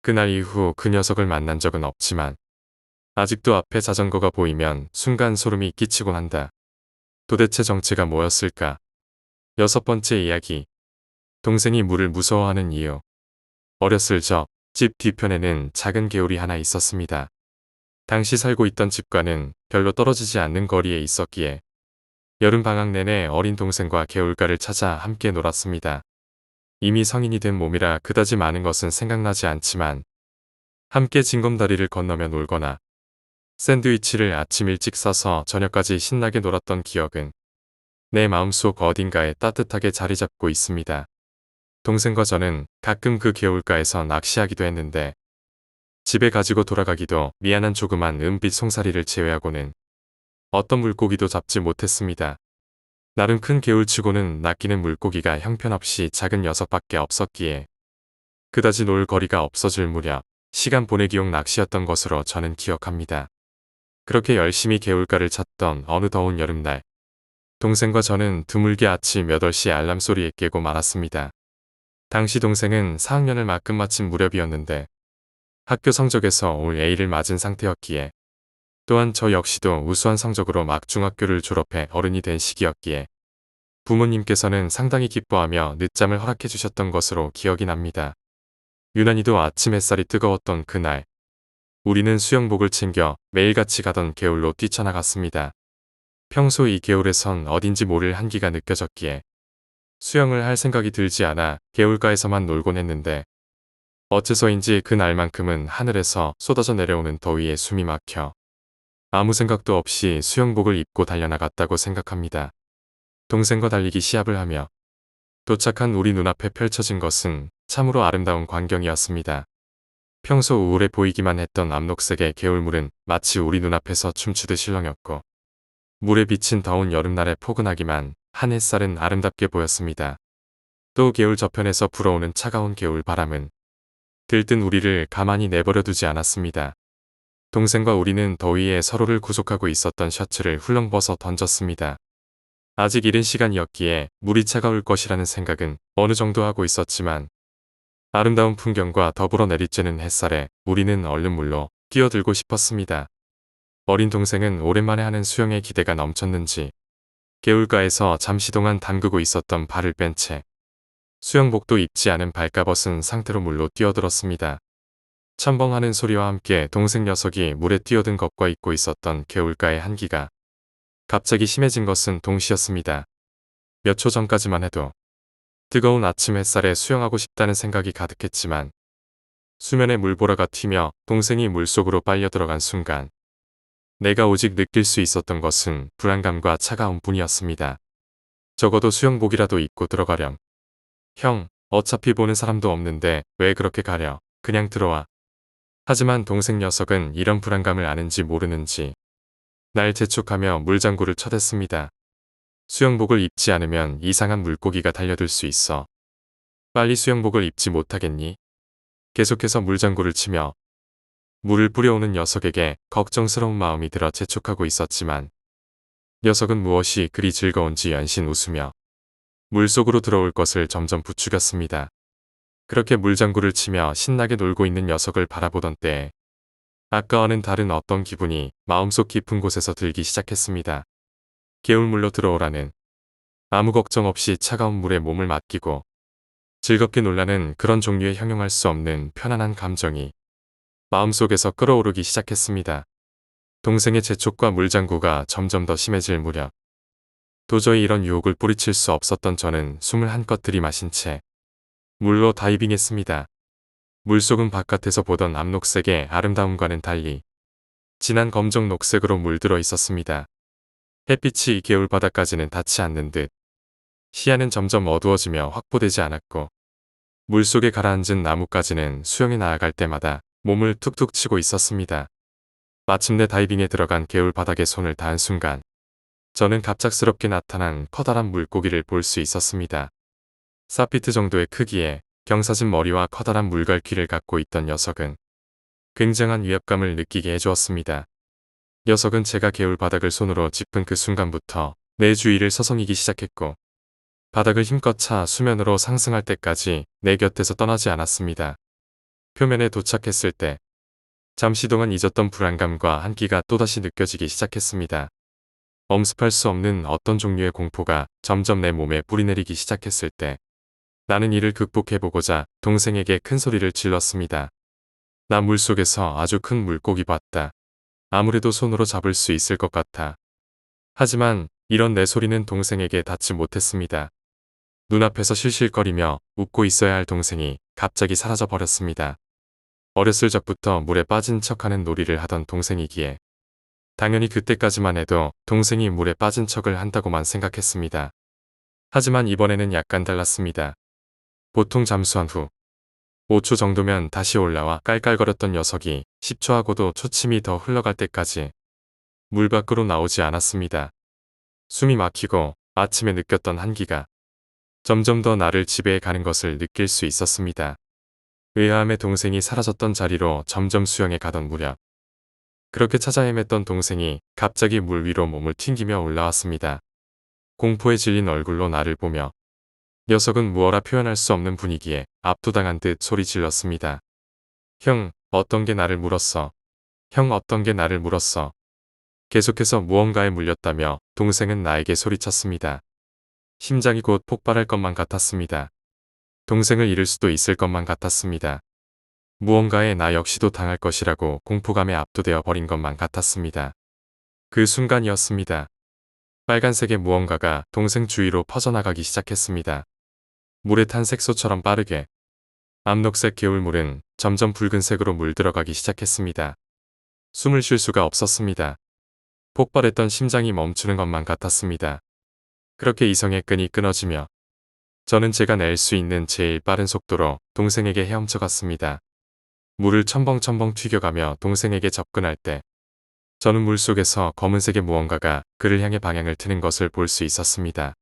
그날 이후 그 녀석을 만난 적은 없지만 아직도 앞에 자전거가 보이면 순간 소름이 끼치곤 한다. 도대체 정체가 뭐였을까? 6번째 이야기. 동생이 물을 무서워하는 이유. 어렸을 적 집 뒤편에는 작은 개울이 하나 있었습니다. 당시 살고 있던 집과는 별로 떨어지지 않는 거리에 있었기에 여름 방학 내내 어린 동생과 개울가를 찾아 함께 놀았습니다. 이미 성인이 된 몸이라 그다지 많은 것은 생각나지 않지만 함께 징검다리를 건너며 놀거나 샌드위치를 아침 일찍 싸서 저녁까지 신나게 놀았던 기억은 내 마음속 어딘가에 따뜻하게 자리 잡고 있습니다. 동생과 저는 가끔 그 개울가에서 낚시하기도 했는데 집에 가지고 돌아가기도 미안한 조그만 은빛 송사리를 제외하고는 어떤 물고기도 잡지 못했습니다. 나름 큰 개울치고는 낚이는 물고기가 형편없이 작은 녀석밖에 없었기에 그다지 놀 거리가 없어질 무렵 시간 보내기용 낚시였던 것으로 저는 기억합니다. 그렇게 열심히 개울가를 찾던 어느 더운 여름날 동생과 저는 드물게 아침 8시 알람 소리에 깨고 말았습니다. 당시 동생은 4학년을 막 끝마친 무렵이었는데 학교 성적에서 올 A를 맞은 상태였기에 또한 저 역시도 우수한 성적으로 막 중학교를 졸업해 어른이 된 시기였기에 부모님께서는 상당히 기뻐하며 늦잠을 허락해 주셨던 것으로 기억이 납니다. 유난히도 아침 햇살이 뜨거웠던 그날 우리는 수영복을 챙겨 매일같이 가던 개울로 뛰쳐나갔습니다. 평소 이 개울에선 어딘지 모를 한기가 느껴졌기에 수영을 할 생각이 들지 않아 개울가에서만 놀곤 했는데 어째서인지 그날만큼은 하늘에서 쏟아져 내려오는 더위에 숨이 막혀 아무 생각도 없이 수영복을 입고 달려나갔다고 생각합니다. 동생과 달리기 시합을 하며 도착한 우리 눈앞에 펼쳐진 것은 참으로 아름다운 광경이었습니다. 평소 우울해 보이기만 했던 암록색의 개울물은 마치 우리 눈앞에서 춤추듯 실렁였고 물에 비친 더운 여름날의 포근하기만 한 햇살은 아름답게 보였습니다. 또 개울 저편에서 불어오는 차가운 개울 바람은 들뜬 우리를 가만히 내버려 두지 않았습니다. 동생과 우리는 더위에 서로를 구속하고 있었던 셔츠를 훌렁 벗어 던졌습니다. 아직 이른 시간이었기에 물이 차가울 것이라는 생각은 어느 정도 하고 있었지만 아름다운 풍경과 더불어 내리쬐는 햇살에 우리는 얼른 물로 뛰어들고 싶었습니다. 어린 동생은 오랜만에 하는 수영에 기대가 넘쳤는지 개울가에서 잠시 동안 담그고 있었던 발을 뺀 채 수영복도 입지 않은 발가벗은 상태로 물로 뛰어들었습니다. 첨벙하는 소리와 함께 동생 녀석이 물에 뛰어든 것과 잊고 있었던 개울가의 한기가 갑자기 심해진 것은 동시였습니다. 몇 초 전까지만 해도 뜨거운 아침 햇살에 수영하고 싶다는 생각이 가득했지만 수면에 물보라가 튀며 동생이 물속으로 빨려 들어간 순간 내가 오직 느낄 수 있었던 것은 불안감과 차가움 뿐이었습니다. 적어도 수영복이라도 입고 들어가렴. 형, 어차피 보는 사람도 없는데 왜 그렇게 가려? 그냥 들어와. 하지만 동생 녀석은 이런 불안감을 아는지 모르는지 날 재촉하며 물장구를 쳐댔습니다. 수영복을 입지 않으면 이상한 물고기가 달려들 수 있어. 빨리 수영복을 입지 못하겠니? 계속해서 물장구를 치며 물을 뿌려오는 녀석에게 걱정스러운 마음이 들어 재촉하고 있었지만 녀석은 무엇이 그리 즐거운지 연신 웃으며 물속으로 들어올 것을 점점 부추겼습니다. 그렇게 물장구를 치며 신나게 놀고 있는 녀석을 바라보던 때에 아까와는 다른 어떤 기분이 마음속 깊은 곳에서 들기 시작했습니다. 개울물로 들어오라는 아무 걱정 없이 차가운 물에 몸을 맡기고 즐겁게 놀라는 그런 종류의 형용할 수 없는 편안한 감정이 마음속에서 끓어오르기 시작했습니다. 동생의 재촉과 물장구가 점점 더 심해질 무렵 도저히 이런 유혹을 뿌리칠 수 없었던 저는 숨을 한껏 들이마신 채 물로 다이빙했습니다. 물속은 바깥에서 보던 암록색의 아름다움과는 달리 진한 검정 녹색으로 물들어 있었습니다. 햇빛이 개울 바닥까지는 닿지 않는 듯 시야는 점점 어두워지며 확보되지 않았고 물속에 가라앉은 나무까지는 수영해 나아갈 때마다 몸을 툭툭 치고 있었습니다. 마침내 다이빙에 들어간 개울 바닥에 손을 닿은 순간 저는 갑작스럽게 나타난 커다란 물고기를 볼 수 있었습니다. 4피트 정도의 크기에 경사진 머리와 커다란 물갈퀴를 갖고 있던 녀석은 굉장한 위압감을 느끼게 해주었습니다. 녀석은 제가 개울 바닥을 손으로 짚은 그 순간부터 내 주위를 서성이기 시작했고 바닥을 힘껏 차 수면으로 상승할 때까지 내 곁에서 떠나지 않았습니다. 표면에 도착했을 때 잠시 동안 잊었던 불안감과 한기가 또다시 느껴지기 시작했습니다. 엄습할 수 없는 어떤 종류의 공포가 점점 내 몸에 뿌리내리기 시작했을 때 나는 이를 극복해보고자 동생에게 큰 소리를 질렀습니다. 나 물속에서 아주 큰 물고기 봤다. 아무래도 손으로 잡을 수 있을 것 같아. 하지만 이런 내 소리는 동생에게 닿지 못했습니다. 눈앞에서 실실거리며 웃고 있어야 할 동생이 갑자기 사라져 버렸습니다. 어렸을 적부터 물에 빠진 척하는 놀이를 하던 동생이기에 당연히 그때까지만 해도 동생이 물에 빠진 척을 한다고만 생각했습니다. 하지만 이번에는 약간 달랐습니다. 보통 잠수한 후 5초 정도면 다시 올라와 깔깔거렸던 녀석이 10초 하고도 초침이 더 흘러갈 때까지 물 밖으로 나오지 않았습니다. 숨이 막히고 아침에 느꼈던 한기가 점점 더 나를 지배해 가는 것을 느낄 수 있었습니다. 의아함에 동생이 사라졌던 자리로 점점 수영해 가던 무렵 그렇게 찾아 헤맸던 동생이 갑자기 물 위로 몸을 튕기며 올라왔습니다. 공포에 질린 얼굴로 나를 보며 녀석은 무어라 표현할 수 없는 분위기에 압도당한 듯 소리 질렀습니다. 형, 어떤 게 나를 물었어. 형, 어떤 게 나를 물었어. 계속해서 무언가에 물렸다며 동생은 나에게 소리쳤습니다. 심장이 곧 폭발할 것만 같았습니다. 동생을 잃을 수도 있을 것만 같았습니다. 무언가에 나 역시도 당할 것이라고 공포감에 압도되어 버린 것만 같았습니다. 그 순간이었습니다. 빨간색의 무언가가 동생 주위로 퍼져나가기 시작했습니다. 물에 탄 색소처럼 빠르게 암록색 개울물은 점점 붉은색으로 물들어가기 시작했습니다. 숨을 쉴 수가 없었습니다. 폭발했던 심장이 멈추는 것만 같았습니다. 그렇게 이성의 끈이 끊어지며 저는 제가 낼 수 있는 제일 빠른 속도로 동생에게 헤엄쳐 갔습니다. 물을 첨벙첨벙 튀겨가며 동생에게 접근할 때 저는 물속에서 검은색의 무언가가 그를 향해 방향을 트는 것을 볼 수 있었습니다.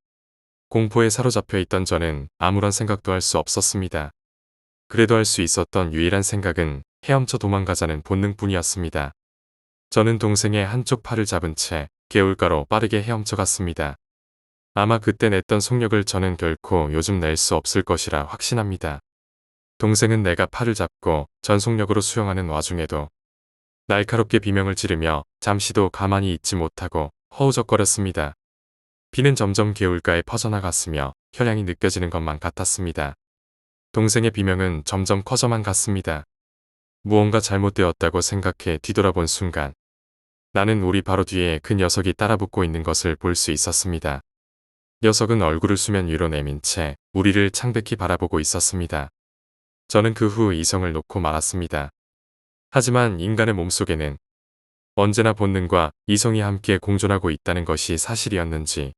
공포에 사로잡혀 있던 저는 아무런 생각도 할 수 없었습니다. 그래도 할 수 있었던 유일한 생각은 헤엄쳐 도망가자는 본능뿐이었습니다. 저는 동생의 한쪽 팔을 잡은 채 개울가로 빠르게 헤엄쳐 갔습니다. 아마 그때 냈던 속력을 저는 결코 요즘 낼 수 없을 것이라 확신합니다. 동생은 내가 팔을 잡고 전속력으로 수영하는 와중에도 날카롭게 비명을 지르며 잠시도 가만히 있지 못하고 허우적거렸습니다. 피는 점점 개울가에 퍼져나갔으며 혈향이 느껴지는 것만 같았습니다. 동생의 비명은 점점 커져만 갔습니다. 무언가 잘못되었다고 생각해 뒤돌아본 순간 나는 우리 바로 뒤에 그 녀석이 따라붙고 있는 것을 볼 수 있었습니다. 녀석은 얼굴을 수면 위로 내민 채 우리를 창백히 바라보고 있었습니다. 저는 그 후 이성을 놓고 말았습니다. 하지만 인간의 몸속에는 언제나 본능과 이성이 함께 공존하고 있다는 것이 사실이었는지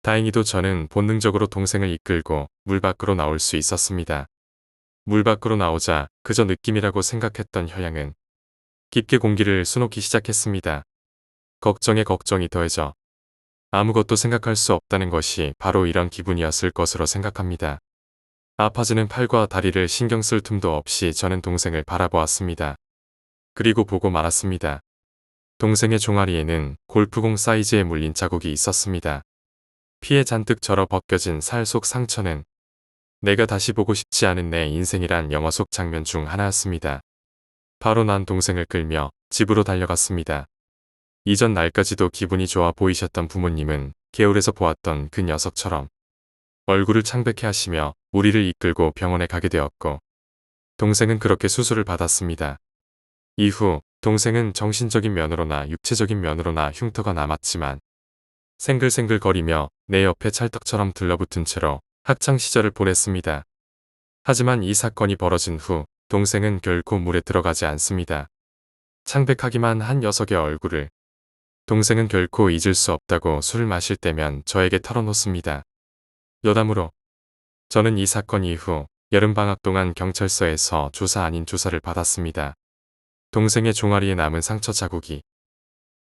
다행히도 저는 본능적으로 동생을 이끌고 물 밖으로 나올 수 있었습니다. 물 밖으로 나오자 그저 느낌이라고 생각했던 혈양은 깊게 공기를 수놓기 시작했습니다. 걱정에 걱정이 더해져 아무것도 생각할 수 없다는 것이 바로 이런 기분이었을 것으로 생각합니다. 아파지는 팔과 다리를 신경 쓸 틈도 없이 저는 동생을 바라보았습니다. 그리고 보고 말았습니다. 동생의 종아리에는 골프공 사이즈에 물린 자국이 있었습니다. 피에 잔뜩 절어 벗겨진 살 속 상처는 내가 다시 보고 싶지 않은 내 인생이란 영화 속 장면 중 하나였습니다. 바로 난 동생을 끌며 집으로 달려갔습니다. 이전 날까지도 기분이 좋아 보이셨던 부모님은 개울에서 보았던 그 녀석처럼 얼굴을 창백해 하시며 우리를 이끌고 병원에 가게 되었고 동생은 그렇게 수술을 받았습니다. 이후 동생은 정신적인 면으로나 육체적인 면으로나 흉터가 남았지만 생글생글거리며 내 옆에 찰떡처럼 들러붙은 채로 학창시절을 보냈습니다. 하지만 이 사건이 벌어진 후 동생은 결코 물에 들어가지 않습니다. 창백하기만 한 녀석의 얼굴을 동생은 결코 잊을 수 없다고 술을 마실 때면 저에게 털어놓습니다. 여담으로 저는 이 사건 이후 여름방학 동안 경찰서에서 조사 아닌 조사를 받았습니다. 동생의 종아리에 남은 상처 자국이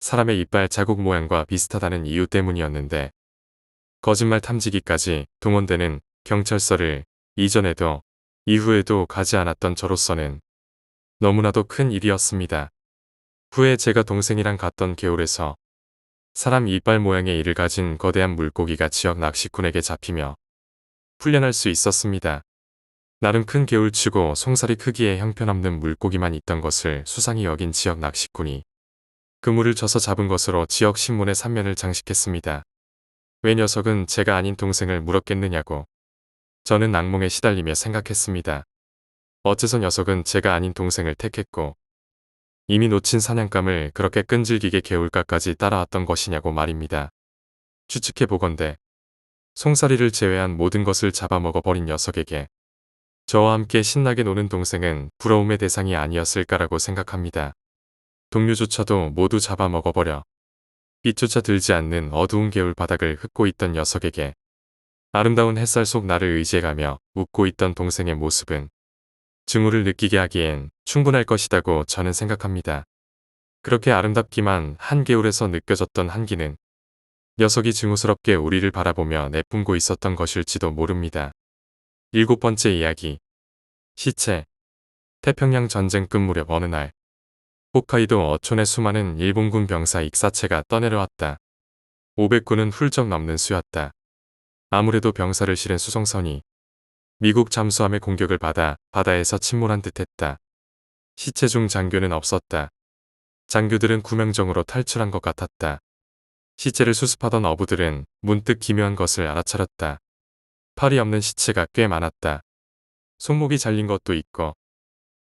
사람의 이빨 자국 모양과 비슷하다는 이유 때문이었는데 거짓말 탐지기까지 동원되는 경찰서를 이전에도 이후에도 가지 않았던 저로서는 너무나도 큰 일이었습니다. 후에 제가 동생이랑 갔던 개울에서 사람 이빨 모양의 이를 가진 거대한 물고기가 지역 낚시꾼에게 잡히며 풀려날 수 있었습니다. 나름 큰 개울치고 송사리 크기의 형편없는 물고기만 있던 것을 수상히 여긴 지역 낚시꾼이 그물을 쳐서 잡은 것으로 지역 신문에 삼면을 장식했습니다. 왜 녀석은 제가 아닌 동생을 물었겠느냐고. 저는 악몽에 시달리며 생각했습니다. 어째서 녀석은 제가 아닌 동생을 택했고 이미 놓친 사냥감을 그렇게 끈질기게 개울가까지 따라왔던 것이냐고 말입니다. 추측해보건대 송사리를 제외한 모든 것을 잡아먹어버린 녀석에게 저와 함께 신나게 노는 동생은 부러움의 대상이 아니었을까라고 생각합니다. 동료조차도 모두 잡아먹어버려 빛조차 들지 않는 어두운 개울 바닥을 흙고 있던 녀석에게 아름다운 햇살 속 나를 의지해가며 웃고 있던 동생의 모습은 증오를 느끼게 하기엔 충분할 것이라고 저는 생각합니다. 그렇게 아름답기만 한 개울에서 느껴졌던 한기는 녀석이 증오스럽게 우리를 바라보며 내뿜고 있었던 것일지도 모릅니다. 7번째 이야기. 시체. 태평양 전쟁 끝 무렵 어느 날 홋카이도 어촌의 수많은 일본군 병사 익사체가 떠내려왔다. 500군은 훌쩍 넘는 수였다. 아무래도 병사를 실은 수송선이 미국 잠수함의 공격을 받아 바다에서 침몰한 듯했다. 시체 중 장교는 없었다. 장교들은 구명정으로 탈출한 것 같았다. 시체를 수습하던 어부들은 문득 기묘한 것을 알아차렸다. 팔이 없는 시체가 꽤 많았다. 손목이 잘린 것도 있고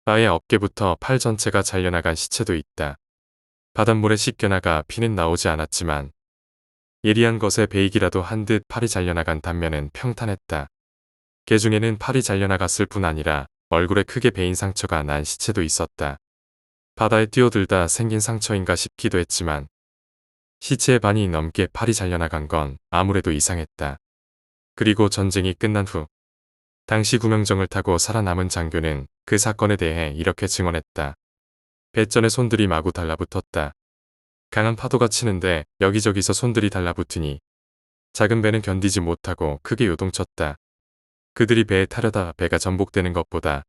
아예 어깨부터 팔 전체가 잘려나간 시체도 있다. 바닷물에 씻겨나가 피는 나오지 않았지만 예리한 것에 베이기라도 한 듯 팔이 잘려나간 단면은 평탄했다. 개 중에는 팔이 잘려나갔을 뿐 아니라 얼굴에 크게 베인 상처가 난 시체도 있었다. 바다에 뛰어들다 생긴 상처인가 싶기도 했지만 시체의 반이 넘게 팔이 잘려나간 건 아무래도 이상했다. 그리고 전쟁이 끝난 후 당시 구명정을 타고 살아남은 장교는 그 사건에 대해 이렇게 증언했다. 배전에 손들이 마구 달라붙었다. 강한 파도가 치는데 여기저기서 손들이 달라붙으니 작은 배는 견디지 못하고 크게 요동쳤다. 그들이 배에 타려다 배가 전복되는 것보다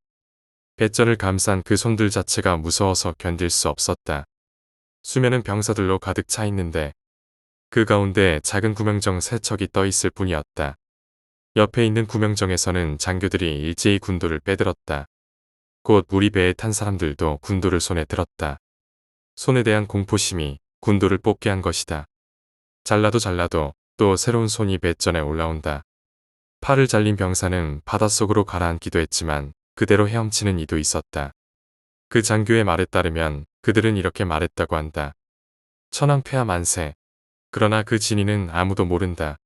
배전을 감싼 그 손들 자체가 무서워서 견딜 수 없었다. 수면은 병사들로 가득 차 있는데 그 가운데 작은 구명정 세 척이 떠 있을 뿐이었다. 옆에 있는 구명정에서는 장교들이 일제히 군도를 빼들었다. 곧 우리 배에 탄 사람들도 군도를 손에 들었다. 손에 대한 공포심이 군도를 뽑게 한 것이다. 잘라도 또 새로운 손이 배전에 올라온다. 팔을 잘린 병사는 바닷속으로 가라앉기도 했지만 그대로 헤엄치는 이도 있었다. 그 장교의 말에 따르면 그들은 이렇게 말했다고 한다. 천황폐하 만세. 그러나 그 진위는 아무도 모른다.